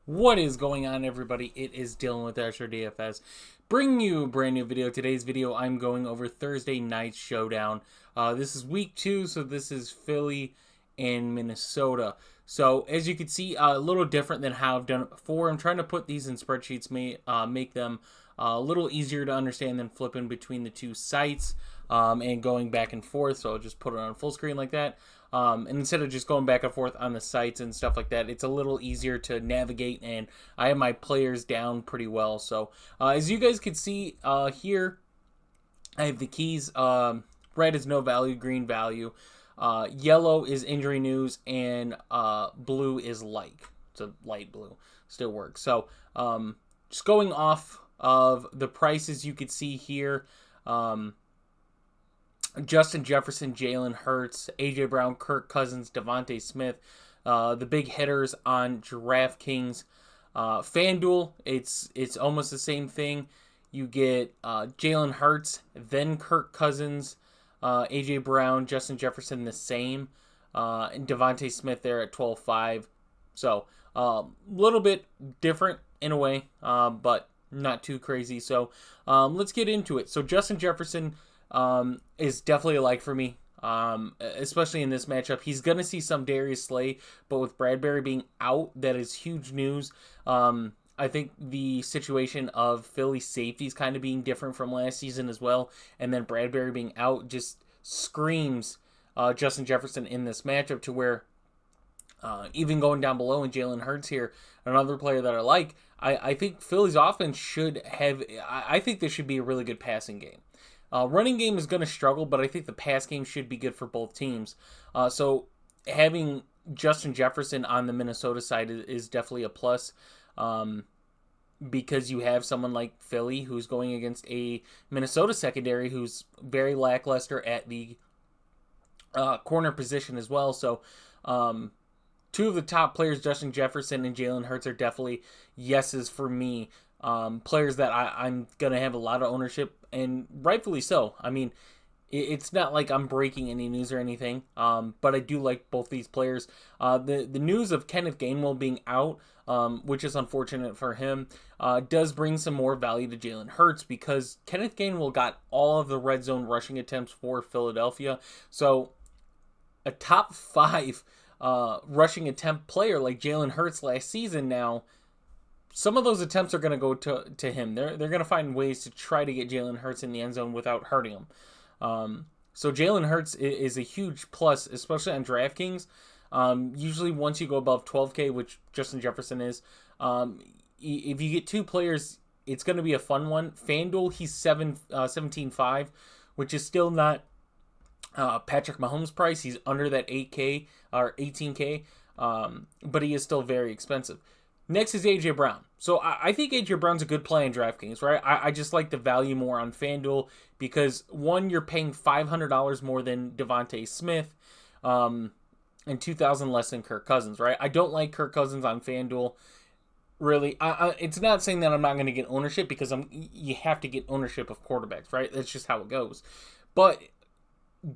What is going on, everybody? It is Dylan with DFS, bringing you a brand new video. Today's video, I'm going over Thursday night showdown. This is week 2, so this is Philly and Minnesota. So as you can see, a little different than how I've done it before. I'm trying to put these in spreadsheets, make them a little easier to understand than flipping between the two sites and going back and forth. So I'll just put it on full screen like that. And instead of just going back and forth on the sites and stuff like that, it's a little easier to navigate, and I have my players down pretty well. So as you guys can see here, I have the keys. Red is no value, green value. Yellow is injury news, and blue is like. So light blue still works. So just going off of the prices you could see here, Justin Jefferson, Jalen Hurts, AJ Brown, Kirk Cousins, Devontae Smith, the big hitters on DraftKings. Fanduel, it's almost the same thing. You get Jalen Hurts, then Kirk Cousins, AJ Brown, Justin Jefferson the same, and Devontae Smith there at 12.5. So a little bit different in a way, but not too crazy. So let's get into it. So Justin Jefferson is definitely a like for me, especially in this matchup. He's going to see some Darius Slay, but with Bradbury being out, that is huge news. I think the situation of Philly safeties kind of being different from last season as well, and then Bradbury being out just screams Justin Jefferson in this matchup, to where even going down below in Jalen Hurts here, another player that I like, I think Philly's offense should have, I think this should be a really good passing game. Running game is going to struggle, but I think the pass game should be good for both teams. So having Justin Jefferson on the Minnesota side is definitely a plus, because you have someone like Philly who's going against a Minnesota secondary who's very lackluster at the corner position as well. So two of the top players, Justin Jefferson and Jalen Hurts, are definitely yeses for me. Players that I'm going to have a lot of ownership, and rightfully so. I mean, it's not like I'm breaking any news or anything, but I do like both these players. The news of Kenneth Gainwell being out, which is unfortunate for him, does bring some more value to Jalen Hurts, because Kenneth Gainwell got all of the red zone rushing attempts for Philadelphia. So a top 5 rushing attempt player like Jalen Hurts last season, now some of those attempts are going to go to him. They're going to find ways to try to get Jalen Hurts in the end zone without hurting him. So Jalen Hurts is a huge plus, especially on DraftKings. Usually once you go above 12K, which Justin Jefferson is, if you get two players, it's going to be a fun one. Fanduel, he's 17.5, which is still not Patrick Mahomes price. He's under that 8K or 18K, but he is still very expensive. Next is AJ Brown. So I think AJ Brown's a good play in DraftKings, right? I just like the value more on FanDuel because, one, you're paying $500 more than Devontae Smith, and $2,000 less than Kirk Cousins, right? I don't like Kirk Cousins on FanDuel. Really, it's not saying that I'm not going to get ownership, because you have to get ownership of quarterbacks, right? That's just how it goes. But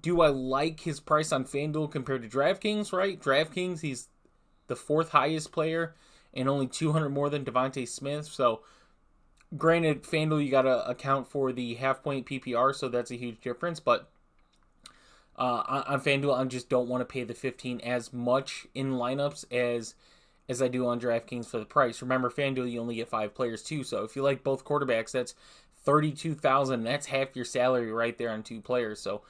do I like his price on FanDuel compared to DraftKings, right? DraftKings, he's the 4th highest player and only 200 more than Devontae Smith. So granted, FanDuel, you got to account for the half-point PPR, so that's a huge difference. But on FanDuel, I just don't want to pay the 15 as much in lineups as I do on DraftKings for the price. Remember, FanDuel, you only get 5 players too. So if you like both quarterbacks, that's $32,000. That's half your salary right there on 2 players. So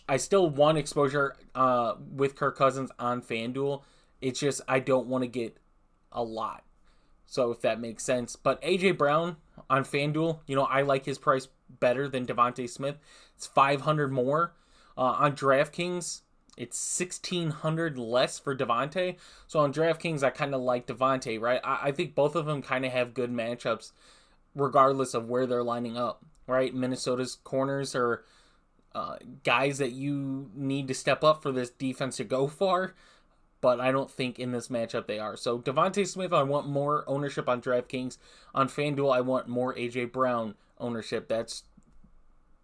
I still want exposure with Kirk Cousins on FanDuel. It's just I don't want to get a lot. So if that makes sense. But AJ Brown on FanDuel, I like his price better than Devontae Smith. It's $500 more. On DraftKings, it's $1,600 less for Devontae. So on DraftKings, I kind of like Devontae, right? I think both of them kind of have good matchups regardless of where they're lining up, right? Minnesota's corners are guys that you need to step up for this defense to go far, but I don't think in this matchup they are. So Devontae Smith, I want more ownership on DraftKings. On FanDuel, I want more AJ Brown ownership. That's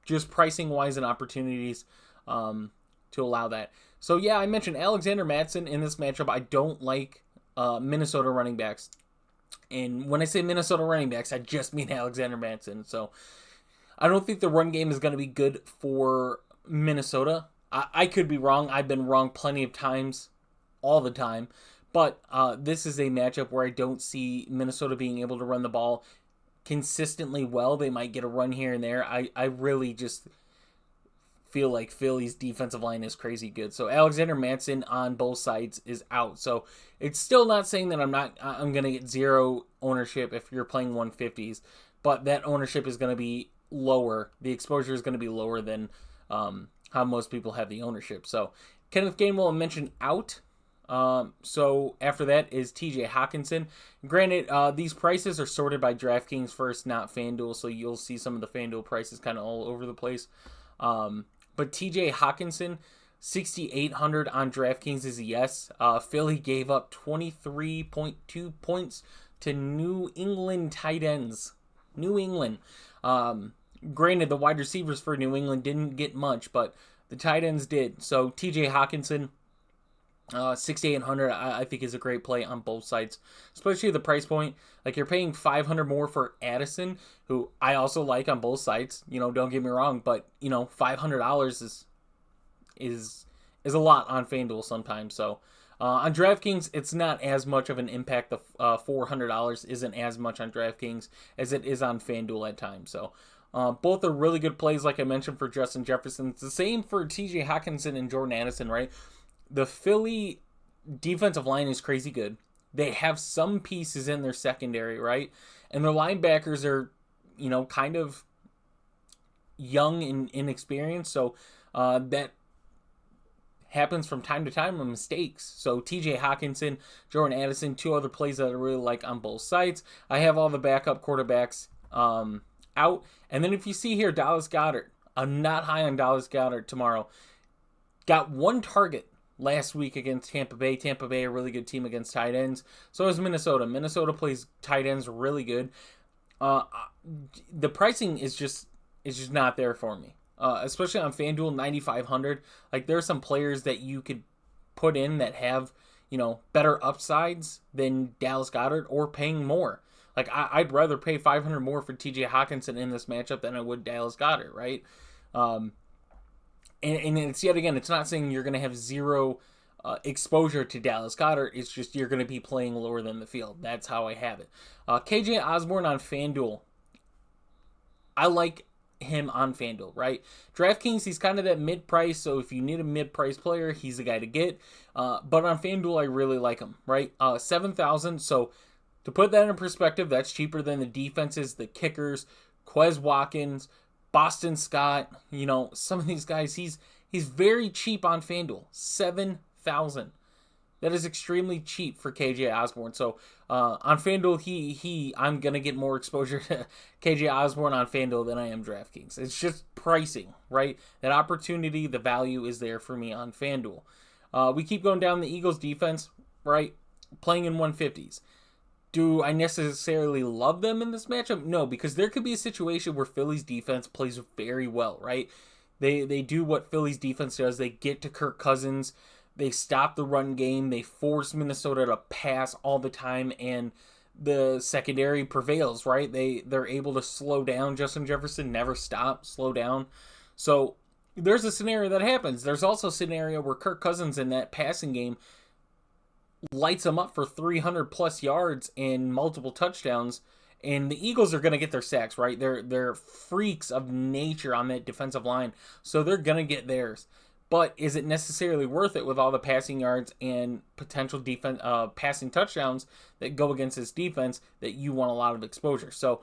just pricing-wise and opportunities to allow that. So yeah, I mentioned Alexander Mattison in this matchup. I don't like Minnesota running backs. And when I say Minnesota running backs, I just mean Alexander Mattison. So I don't think the run game is going to be good for Minnesota. I could be wrong. I've been wrong plenty of times, all the time. But this is a matchup where I don't see Minnesota being able to run the ball consistently well. They might get a run here and there. I really just feel like Philly's defensive line is crazy good. So Alexander Mattison on both sides is out. So it's still not saying that I'm going to get zero ownership if you're playing 150s, but that ownership is going to be lower. The exposure is going to be lower than how most people have the ownership. So Kenneth Gainwell mentioned out. So after that is TJ Hawkinson. Granted, these prices are sorted by DraftKings first, not FanDuel, so you'll see some of the FanDuel prices kind of all over the place. But TJ Hawkinson, 6,800 on DraftKings is a yes. Philly gave up 23.2 points to New England tight ends. New England. Granted, the wide receivers for New England didn't get much, but the tight ends did. So TJ Hawkinson, 6,800, I think is a great play on both sides, especially the price point. Like, you're paying 500 more for Addison, who I also like on both sides. Don't get me wrong, but $500 is a lot on FanDuel sometimes. So on DraftKings, it's not as much of an impact. The $400 isn't as much on DraftKings as it is on FanDuel at times. So both are really good plays, like I mentioned, for Justin Jefferson. It's the same for TJ Hawkinson and Jordan Addison, right? The Philly defensive line is crazy good. They have some pieces in their secondary, right? And their linebackers are, kind of young and inexperienced. So that happens from time to time with mistakes. So TJ Hawkinson, Jordan Addison, two other plays that I really like on both sides. I have all the backup quarterbacks out. And then if you see here, Dallas Goedert. I'm not high on Dallas Goedert tomorrow. Got one target last week against Tampa Bay. Tampa Bay, a really good team against tight ends. So is Minnesota. Minnesota plays tight ends really good. The pricing is just not there for me. Especially on FanDuel, 9,500. Like, there are some players that you could put in that have, better upsides than Dallas Goedert, or paying more. Like, I'd rather pay 500 more for TJ Hawkinson in this matchup than I would Dallas Goedert, right? And it's, yet again, it's not saying you're going to have zero exposure to Dallas Goedert. It's just you're going to be playing lower than the field. That's how I have it. KJ Osborne on FanDuel. I like him on FanDuel, right? DraftKings, he's kind of that mid-price, so if you need a mid-price player, he's the guy to get. But on FanDuel, I really like him, right? 7,000, so to put that in perspective, that's cheaper than the defenses, the kickers, Quez Watkins, Boston Scott, some of these guys. He's very cheap on FanDuel, 7,000. That is extremely cheap for KJ Osborne. So on FanDuel, I'm gonna get more exposure to KJ Osborne on FanDuel than I am DraftKings. It's just pricing, right? That opportunity, the value is there for me on FanDuel. We keep going down the Eagles defense, right? Playing in 150s. Do I necessarily love them in this matchup? No, because there could be a situation where Philly's defense plays very well, right? They do what Philly's defense does. They get to Kirk Cousins. They stop the run game. They force Minnesota to pass all the time, and the secondary prevails, right? They're able to slow down Justin Jefferson, never stop, slow down. So there's a scenario that happens. There's also a scenario where Kirk Cousins in that passing game lights them up for 300 plus yards and multiple touchdowns, and the Eagles are going to get their sacks, right? They're freaks of nature on that defensive line, so they're going to get theirs. But is it necessarily worth it with all the passing yards and potential defense passing touchdowns that go against this defense that you want a lot of exposure? So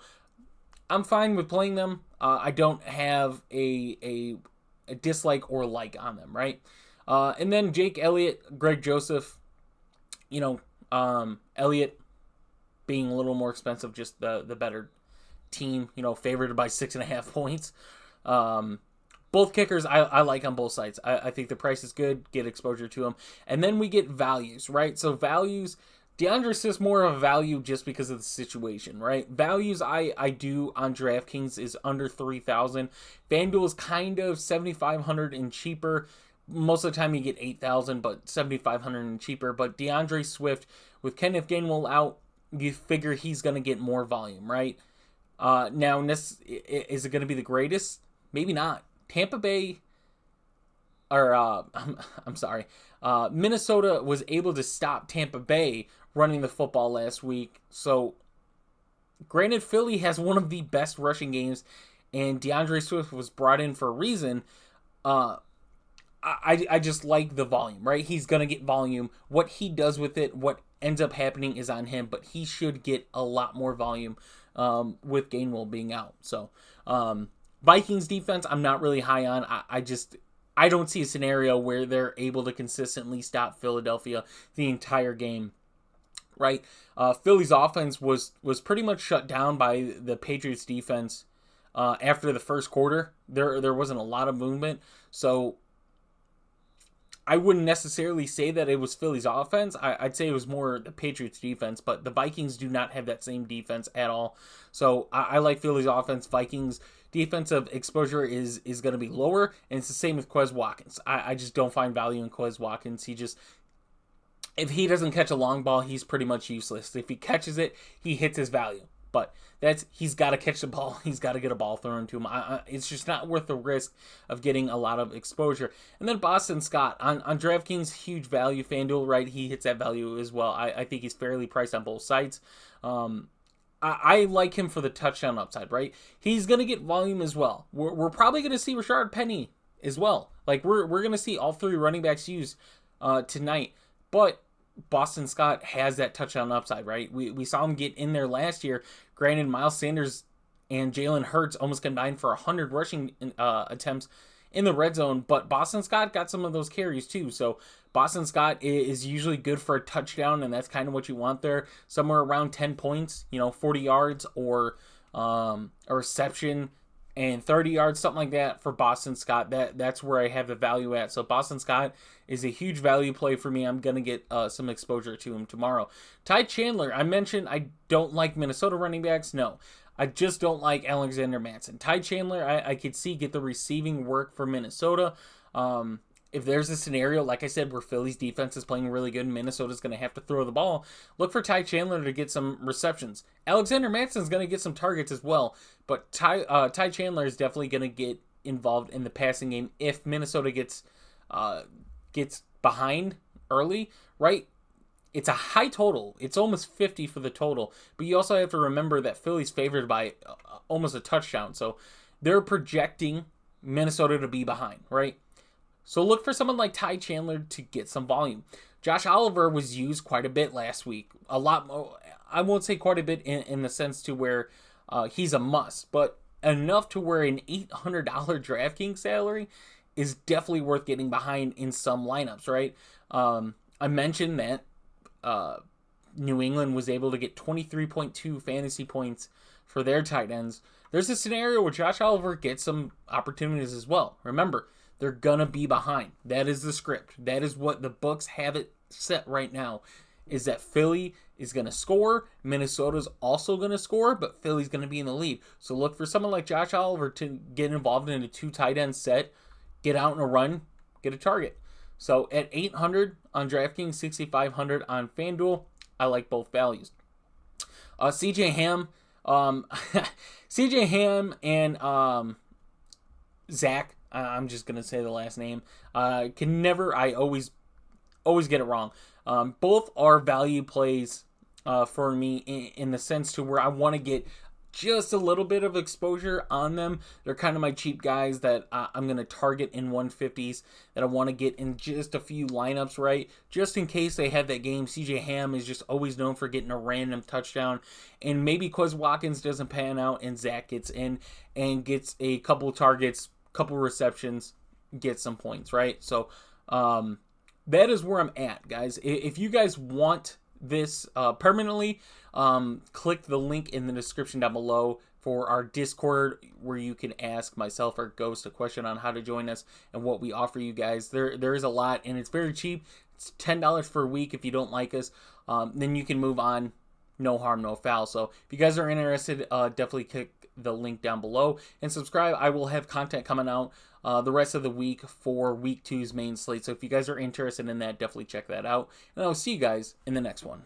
I'm fine with playing them. I don't have a dislike or like on them, right? And then Jake Elliott, Greg Joseph. Elliott being a little more expensive, just the better team, favored by 6.5 points. Both kickers I like on both sides. I think the price is good, get exposure to them. And then we get values, right? So values, DeAndre Swift's more of a value just because of the situation, right? Values I do on DraftKings is under 3,000. FanDuel is kind of 7,500 and cheaper. most of the time you get 8,000, but 7,500 and cheaper. But DeAndre Swift with Kenneth Gainwell out, you figure he's going to get more volume, right? Now, is it going to be the greatest? Maybe not. Tampa Bay, or I'm sorry, Minnesota was able to stop Tampa Bay running the football last week. So, granted, Philly has one of the best rushing games, and DeAndre Swift was brought in for a reason. I just like the volume, right? He's going to get volume. What he does with it, what ends up happening is on him, but he should get a lot more volume with Gainwell being out. So, Vikings defense, I'm not really high on. I don't see a scenario where they're able to consistently stop Philadelphia the entire game, right? Philly's offense was pretty much shut down by the Patriots defense after the first quarter. There wasn't a lot of movement, so I wouldn't necessarily say that it was Philly's offense. I'd say it was more the Patriots defense, but the Vikings do not have that same defense at all. So I like Philly's offense. Vikings defensive exposure is going to be lower, and it's the same with Quez Watkins. I just don't find value in Quez Watkins. If he doesn't catch a long ball, he's pretty much useless. If he catches it, he hits his value. But he's got to catch the ball. He's got to get a ball thrown to him. It's just not worth the risk of getting a lot of exposure. And then Boston Scott on DraftKings, huge value. Fanduel, right? He hits that value as well. I think he's fairly priced on both sides. I like him for the touchdown upside, right? He's gonna get volume as well. We're probably gonna see Rashard Penny as well. Like we're gonna see all three running backs used tonight, but Boston Scott has that touchdown upside, right? We saw him get in there last year. Granted, Miles Sanders and Jalen Hurts almost combined for 100 rushing attempts in the red zone, but Boston Scott got some of those carries too. So Boston Scott is usually good for a touchdown, and that's kind of what you want there. Somewhere around 10 points, 40 yards or a reception and 30 yards, something like that for Boston Scott. That's where I have the value at. So Boston Scott is a huge value play for me. I'm going to get some exposure to him tomorrow. Ty Chandler, I mentioned I don't like Minnesota running backs. No, I just don't like Alexander Mattison. Ty Chandler, I could see get the receiving work for Minnesota. If there's a scenario, like I said, where Philly's defense is playing really good and Minnesota's going to have to throw the ball, look for Ty Chandler to get some receptions. Alexander Mattison's going to get some targets as well, but Ty Chandler is definitely going to get involved in the passing game if Minnesota gets behind early, right? It's a high total. It's almost 50 for the total, but you also have to remember that Philly's favored by almost a touchdown, so they're projecting Minnesota to be behind, right? So look for someone like Ty Chandler to get some volume. Josh Oliver was used quite a bit last week. A lot more. I won't say quite a bit in the sense to where he's a must, but enough to where an $800 DraftKings salary is definitely worth getting behind in some lineups, right? I mentioned that New England was able to get 23.2 fantasy points for their tight ends. There's a scenario where Josh Oliver gets some opportunities as well. Remember, they're going to be behind. That is the script. That is what the books have it set right now, is that Philly is going to score. Minnesota's also going to score, but Philly's going to be in the lead. So look for someone like Josh Oliver to get involved in a two tight end set, get out in a run, get a target. So at 800 on DraftKings, 6,500 on FanDuel, I like both values. CJ Ham, CJ Ham and Zach, I'm just going to say the last name, I always get it wrong. Both are value plays for me in the sense to where I want to get just a little bit of exposure on them. They're kind of my cheap guys that I'm going to target in 150s that I want to get in just a few lineups, right? Just in case they have that game. CJ Ham is just always known for getting a random touchdown. And maybe Quez Watkins doesn't pan out and Zach gets in and gets a couple targets, couple receptions, get some points, right? So that is where I'm at, guys. If you guys want this permanently, click the link in the description down below for our Discord, where you can ask myself or Ghost a question on how to join us and what we offer you guys. There is a lot, and it's very cheap. It's $10 for a week. If you don't like us, then you can move on. No harm, no foul. So if you guys are interested, definitely the link down below. And subscribe. I will have content coming out the rest of the week for week 2's main slate. So if you guys are interested in that, definitely check that out. And I'll see you guys in the next one.